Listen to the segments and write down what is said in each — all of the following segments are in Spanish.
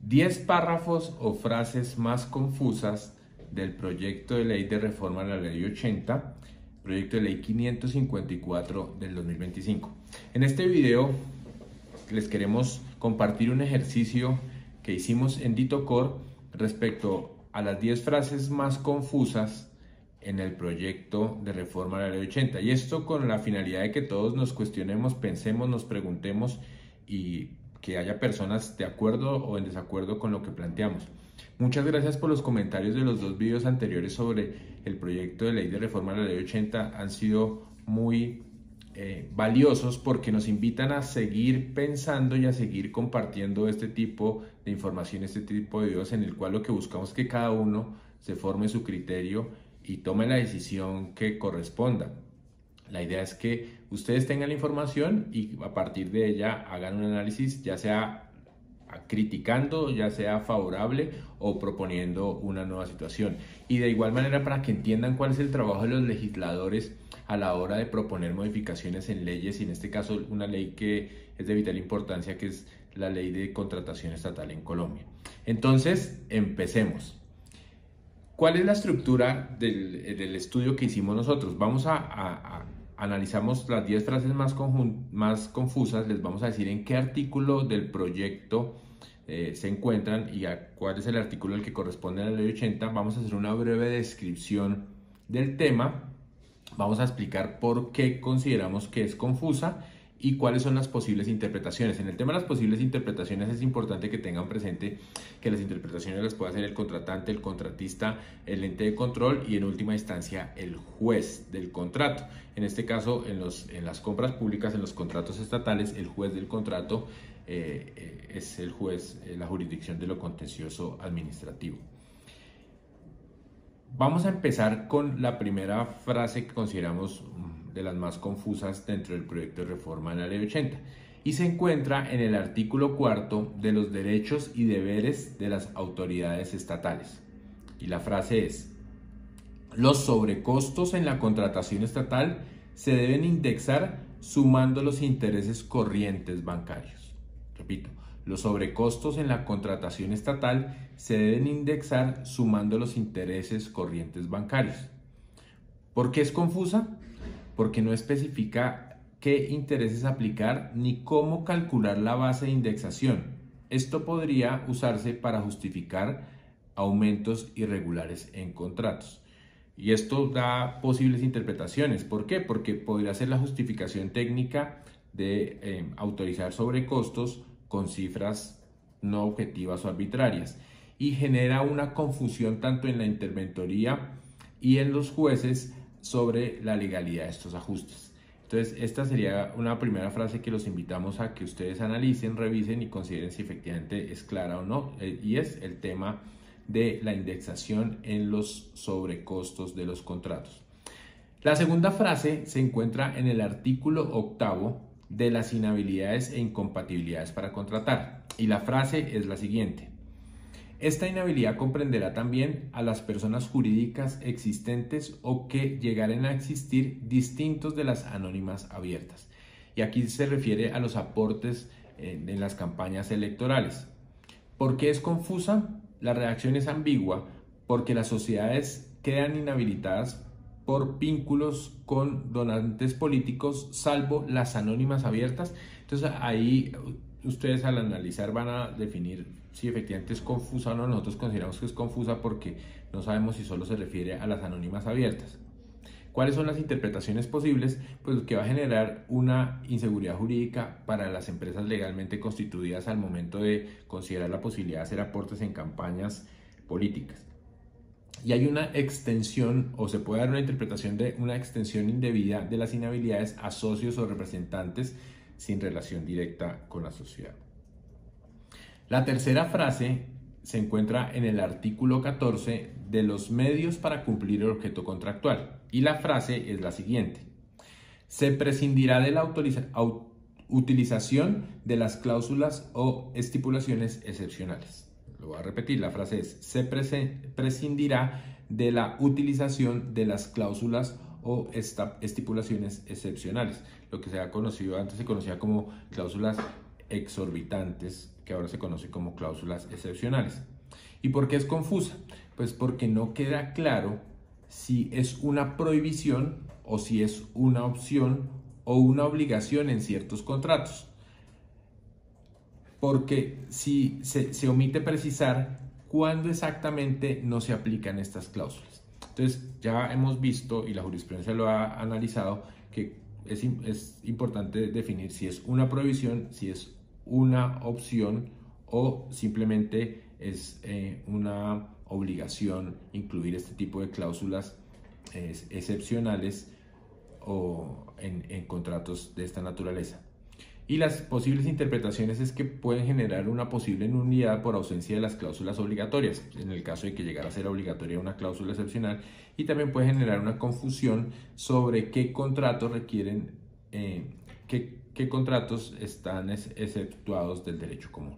10 párrafos o frases más confusas del proyecto de ley de reforma a la ley 80, proyecto de ley 554 del 2025. En este video les queremos compartir un ejercicio que hicimos en DITOCOR respecto a las 10 frases más confusas en el proyecto de reforma a la ley 80. Y esto con la finalidad de que todos nos cuestionemos, pensemos, nos preguntemos y que haya personas de acuerdo o en desacuerdo con lo que planteamos. Muchas gracias por los comentarios de los dos videos anteriores sobre el proyecto de ley de reforma a la ley 80. Han sido muy valiosos porque nos invitan a seguir pensando y a seguir compartiendo este tipo de información, este tipo de videos en el cual lo que buscamos es que cada uno se forme su criterio y tome la decisión que corresponda. La idea es que ustedes tengan la información y a partir de ella hagan un análisis, ya sea criticando, ya sea favorable o proponiendo una nueva situación. Y de igual manera para que entiendan cuál es el trabajo de los legisladores a la hora de proponer modificaciones en leyes, y en este caso una ley que es de vital importancia, que es la ley de contratación estatal en Colombia. Entonces, empecemos. ¿Cuál es la estructura del estudio que hicimos nosotros? Analizamos las 10 frases más confusas, les vamos a decir en qué artículo del proyecto se encuentran y a cuál es el artículo al que corresponde a la ley 80. Vamos a hacer una breve descripción del tema, vamos a explicar por qué consideramos que es confusa y cuáles son las posibles interpretaciones. En el tema de las posibles interpretaciones es importante que tengan presente que las interpretaciones las puede hacer el contratante, el contratista, el ente de control y en última instancia el juez del contrato. En este caso, en las compras públicas, en los contratos estatales, el juez del contrato es el juez, la jurisdicción de lo contencioso administrativo. Vamos a empezar con la primera frase que consideramos de las más confusas dentro del proyecto de reforma de la ley 80 y se encuentra en el artículo 4 de los derechos y deberes de las autoridades estatales. Y la frase es: los sobrecostos en la contratación estatal se deben indexar sumando los intereses corrientes bancarios. Repito, los sobrecostos en la contratación estatal se deben indexar sumando los intereses corrientes bancarios. ¿Por qué es confusa? Porque no especifica qué intereses aplicar ni cómo calcular la base de indexación. Esto podría usarse para justificar aumentos irregulares en contratos. Y esto da posibles interpretaciones. ¿Por qué? Porque podría ser la justificación técnica de autorizar sobrecostos con cifras no objetivas o arbitrarias y genera una confusión tanto en la interventoría y en los jueces sobre la legalidad de estos ajustes. Entonces, esta sería una primera frase que los invitamos a que ustedes analicen, revisen y consideren si efectivamente es clara o no, y es el tema de la indexación en los sobrecostos de los contratos. La segunda frase se encuentra en el artículo 8 de las inhabilidades e incompatibilidades para contratar, y la frase es la siguiente: esta inhabilidad comprenderá también a las personas jurídicas existentes o que llegaren a existir distintos de las anónimas abiertas. Y aquí se refiere a los aportes en las campañas electorales. ¿Por qué es confusa? La redacción es ambigua porque las sociedades quedan inhabilitadas por vínculos con donantes políticos, salvo las anónimas abiertas. Entonces ahí ustedes al analizar van a definir si efectivamente es confusa o no. Nosotros consideramos que es confusa porque no sabemos si solo se refiere a las anónimas abiertas. ¿Cuáles son las interpretaciones posibles? Pues que va a generar una inseguridad jurídica para las empresas legalmente constituidas al momento de considerar la posibilidad de hacer aportes en campañas políticas. Y hay una extensión, o se puede dar una interpretación de una extensión indebida de las inhabilidades a socios o representantes sin relación directa con la sociedad. La tercera frase se encuentra en el artículo 14 de los medios para cumplir el objeto contractual y la frase es la siguiente: se prescindirá de la utilización de las cláusulas o estipulaciones excepcionales. Lo voy a repetir, la frase es: se prescindirá de la utilización de las cláusulas o estipulaciones excepcionales, lo que se ha conocido antes, se conocía como cláusulas exorbitantes, que ahora se conoce como cláusulas excepcionales. ¿Y por qué es confusa? Pues porque no queda claro si es una prohibición o si es una opción o una obligación en ciertos contratos. Porque si se omite precisar cuándo exactamente no se aplican estas cláusulas. Entonces ya hemos visto, y la jurisprudencia lo ha analizado, que es importante definir si es una prohibición, si es una opción o simplemente es una obligación incluir este tipo de cláusulas excepcionales o en contratos de esta naturaleza. Y las posibles interpretaciones es que pueden generar una posible nulidad por ausencia de las cláusulas obligatorias, en el caso de que llegara a ser obligatoria una cláusula excepcional, y también puede generar una confusión sobre qué contratos requieren, qué contratos están exceptuados del derecho común.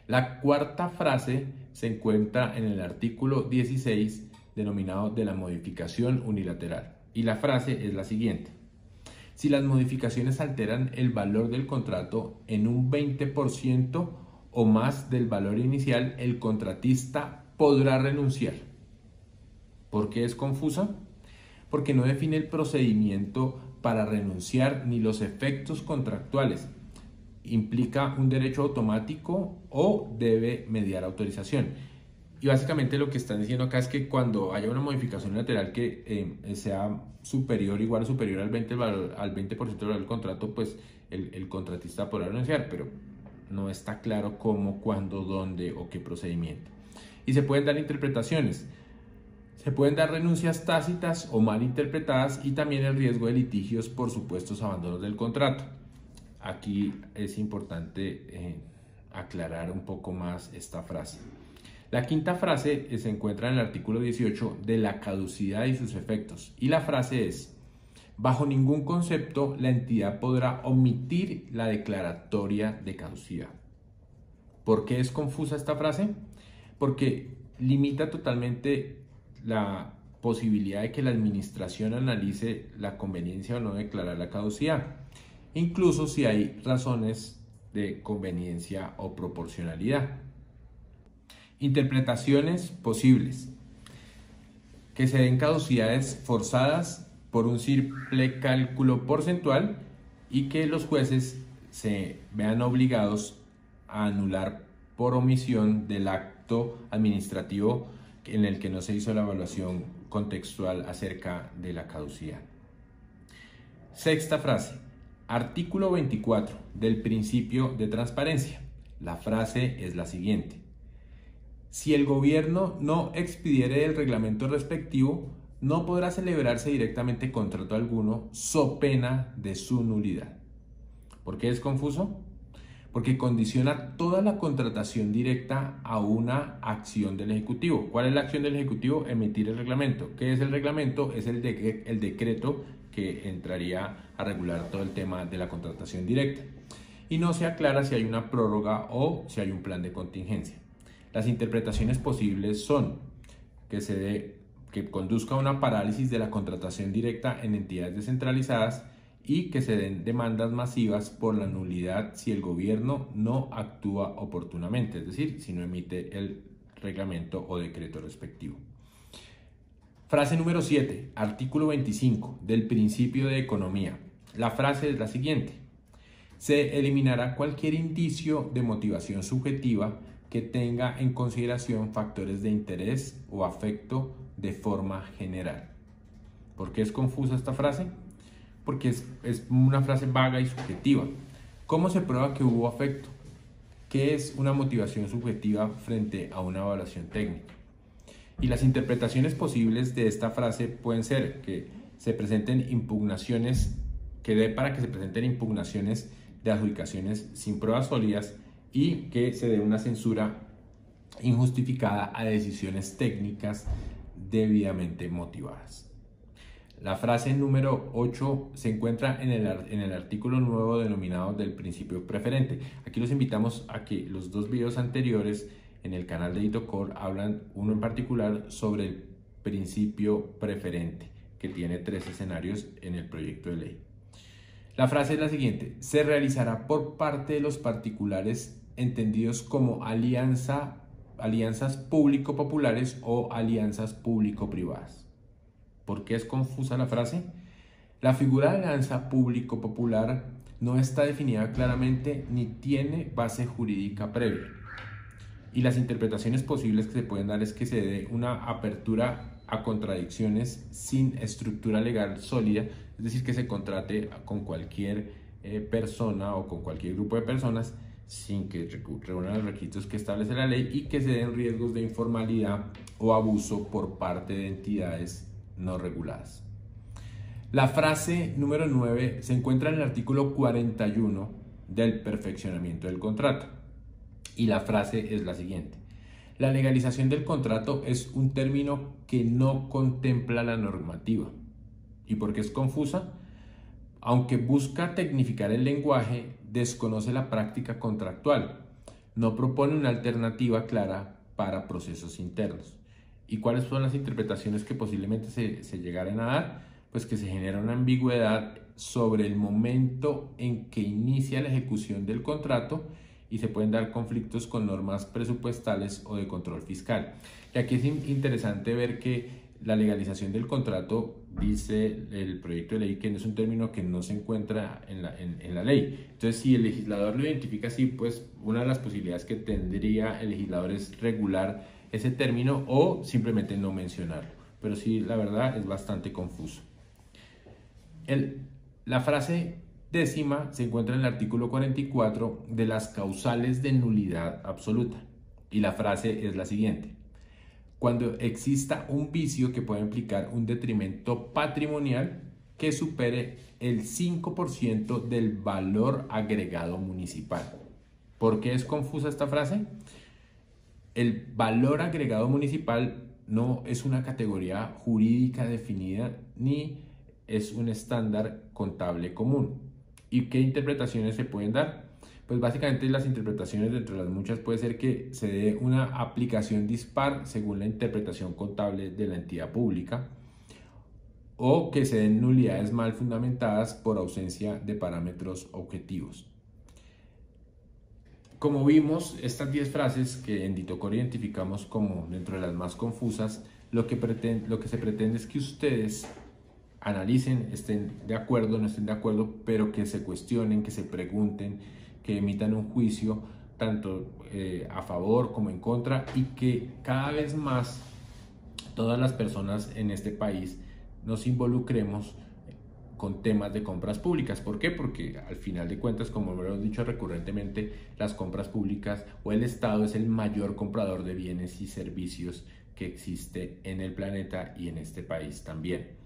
La cuarta frase se encuentra en el artículo 16, denominado de la modificación unilateral, y la frase es la siguiente: si las modificaciones alteran el valor del contrato en un 20% o más del valor inicial, el contratista podrá renunciar. ¿Por qué es confusa? Porque no define el procedimiento para renunciar ni los efectos contractuales. Implica un derecho automático o debe mediar autorización. Y básicamente lo que están diciendo acá es que cuando haya una modificación lateral que sea superior, igual o superior al 20% del valor del contrato, pues el contratista podrá renunciar, pero no está claro cómo, cuándo, dónde o qué procedimiento. Y se pueden dar interpretaciones. Se pueden dar renuncias tácitas o mal interpretadas y también el riesgo de litigios por supuestos abandonos del contrato. Aquí es importante aclarar un poco más esta frase. La quinta frase se encuentra en el artículo 18 de la caducidad y sus efectos, y la frase es: bajo ningún concepto la entidad podrá omitir la declaratoria de caducidad. ¿Por qué es confusa esta frase? Porque limita totalmente la posibilidad de que la administración analice la conveniencia o no de declarar la caducidad, incluso si hay razones de conveniencia o proporcionalidad. Interpretaciones posibles: que se den caducidades forzadas por un simple cálculo porcentual y que los jueces se vean obligados a anular por omisión del acto administrativo en el que no se hizo la evaluación contextual acerca de la caducidad. Sexta frase: artículo 24 del principio de transparencia. La frase es la siguiente: si el gobierno no expidiere el reglamento respectivo, no podrá celebrarse directamente contrato alguno, so pena de su nulidad. ¿Por qué es confuso? Porque condiciona toda la contratación directa a una acción del Ejecutivo. ¿Cuál es la acción del Ejecutivo? Emitir el reglamento. ¿Qué es el reglamento? Es el decreto que entraría a regular todo el tema de la contratación directa. Y no se aclara si hay una prórroga o si hay un plan de contingencia. Las interpretaciones posibles son que conduzca a una parálisis de la contratación directa en entidades descentralizadas y que se den demandas masivas por la nulidad si el gobierno no actúa oportunamente, es decir, si no emite el reglamento o decreto respectivo. Frase número 7, artículo 25 del principio de economía. La frase es la siguiente: se eliminará cualquier indicio de motivación subjetiva que tenga en consideración factores de interés o afecto de forma general. ¿Por qué es confusa esta frase? Porque es una frase vaga y subjetiva. ¿Cómo se prueba que hubo afecto? ¿Qué es una motivación subjetiva frente a una evaluación técnica? Y las interpretaciones posibles de esta frase pueden ser que se presenten impugnaciones, para que se presenten impugnaciones de adjudicaciones sin pruebas sólidas y que se dé una censura injustificada a decisiones técnicas debidamente motivadas. La frase número 8 se encuentra en el artículo nuevo denominado del principio preferente. Aquí los invitamos a que los dos videos anteriores en el canal de ITOCOR hablan, uno en particular, sobre el principio preferente, que tiene 3 escenarios en el proyecto de ley. La frase es la siguiente: se realizará por parte de los particulares entendidos como alianzas público-populares o alianzas público-privadas. ¿Por qué es confusa la frase? La figura de alianza público-popular no está definida claramente ni tiene base jurídica previa. Y las interpretaciones posibles que se pueden dar es que se dé una apertura a contradicciones sin estructura legal sólida, es decir, que se contrate con cualquier persona o con cualquier grupo de personas sin que reúnan los requisitos que establece la ley y que se den riesgos de informalidad o abuso por parte de entidades no reguladas. La frase número 9 se encuentra en el artículo 41 del perfeccionamiento del contrato y la frase es la siguiente: la legalización del contrato es un término que no contempla la normativa. ¿Y por qué es confusa? Aunque busca tecnificar el lenguaje, desconoce la práctica contractual, no propone una alternativa clara para procesos internos. ¿Y cuáles son las interpretaciones que posiblemente se llegaran a dar? Pues que se genera una ambigüedad sobre el momento en que inicia la ejecución del contrato y se pueden dar conflictos con normas presupuestales o de control fiscal. Y aquí es interesante ver que la legalización del contrato, dice el proyecto de ley, que no es un término que no se encuentra en la ley. Entonces, si el legislador lo identifica así, pues una de las posibilidades que tendría el legislador es regular ese término o simplemente no mencionarlo. Pero sí, la verdad es bastante confuso. La frase décima se encuentra en el artículo 44 de las causales de nulidad absoluta y la frase es la siguiente: cuando exista un vicio que pueda implicar un detrimento patrimonial que supere el 5% del valor agregado municipal. ¿Por qué es confusa esta frase? El valor agregado municipal no es una categoría jurídica definida ni es un estándar contable común. ¿Y qué interpretaciones se pueden dar? Pues básicamente las interpretaciones, de entre las muchas, puede ser que se dé una aplicación dispar según la interpretación contable de la entidad pública o que se den nulidades mal fundamentadas por ausencia de parámetros objetivos. Como vimos, estas 10 frases que en DITOCOR identificamos como dentro de las más confusas, lo que se pretende es que ustedes analicen, estén de acuerdo, no estén de acuerdo, pero que se cuestionen, que se pregunten, que emitan un juicio tanto a favor como en contra y que cada vez más todas las personas en este país nos involucremos con temas de compras públicas. ¿Por qué? Porque al final de cuentas, como lo hemos dicho recurrentemente, las compras públicas o el Estado es el mayor comprador de bienes y servicios que existe en el planeta y en este país también.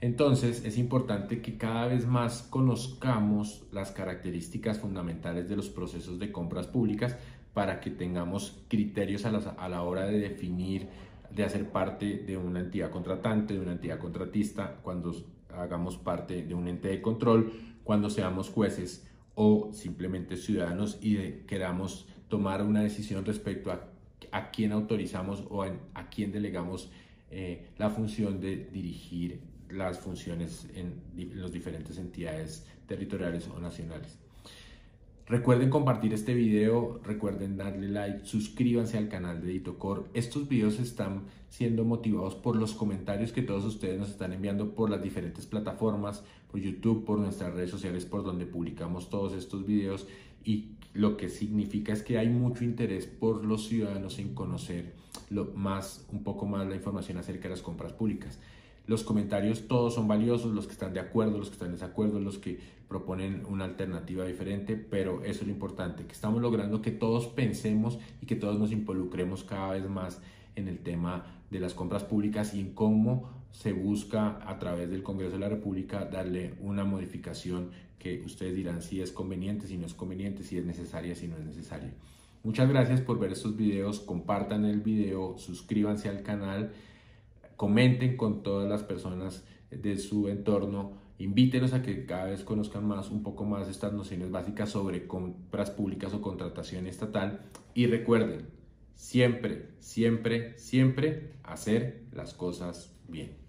Entonces es importante que cada vez más conozcamos las características fundamentales de los procesos de compras públicas para que tengamos criterios a la hora de definir, de hacer parte de una entidad contratante, de una entidad contratista, cuando hagamos parte de un ente de control, cuando seamos jueces o simplemente ciudadanos y queramos tomar una decisión respecto a quién autorizamos o a quién delegamos la función de dirigir las funciones en las diferentes entidades territoriales o nacionales. Recuerden compartir este video, recuerden darle like, suscríbanse al canal de DITOCOR. Estos videos están siendo motivados por los comentarios que todos ustedes nos están enviando por las diferentes plataformas, por YouTube, por nuestras redes sociales, por donde publicamos todos estos videos, y lo que significa es que hay mucho interés por los ciudadanos en conocer un poco más la información acerca de las compras públicas. Los comentarios todos son valiosos, los que están de acuerdo, los que están en desacuerdo, los que proponen una alternativa diferente, pero eso es lo importante, que estamos logrando que todos pensemos y que todos nos involucremos cada vez más en el tema de las compras públicas y en cómo se busca a través del Congreso de la República darle una modificación que ustedes dirán si es conveniente, si no es conveniente, si es necesaria, si no es necesaria. Muchas gracias por ver estos videos, compartan el video, suscríbanse al canal, comenten con todas las personas de su entorno, invítenos a que cada vez conozcan un poco más estas nociones básicas sobre compras públicas o contratación estatal, y recuerden, siempre, siempre, siempre hacer las cosas bien.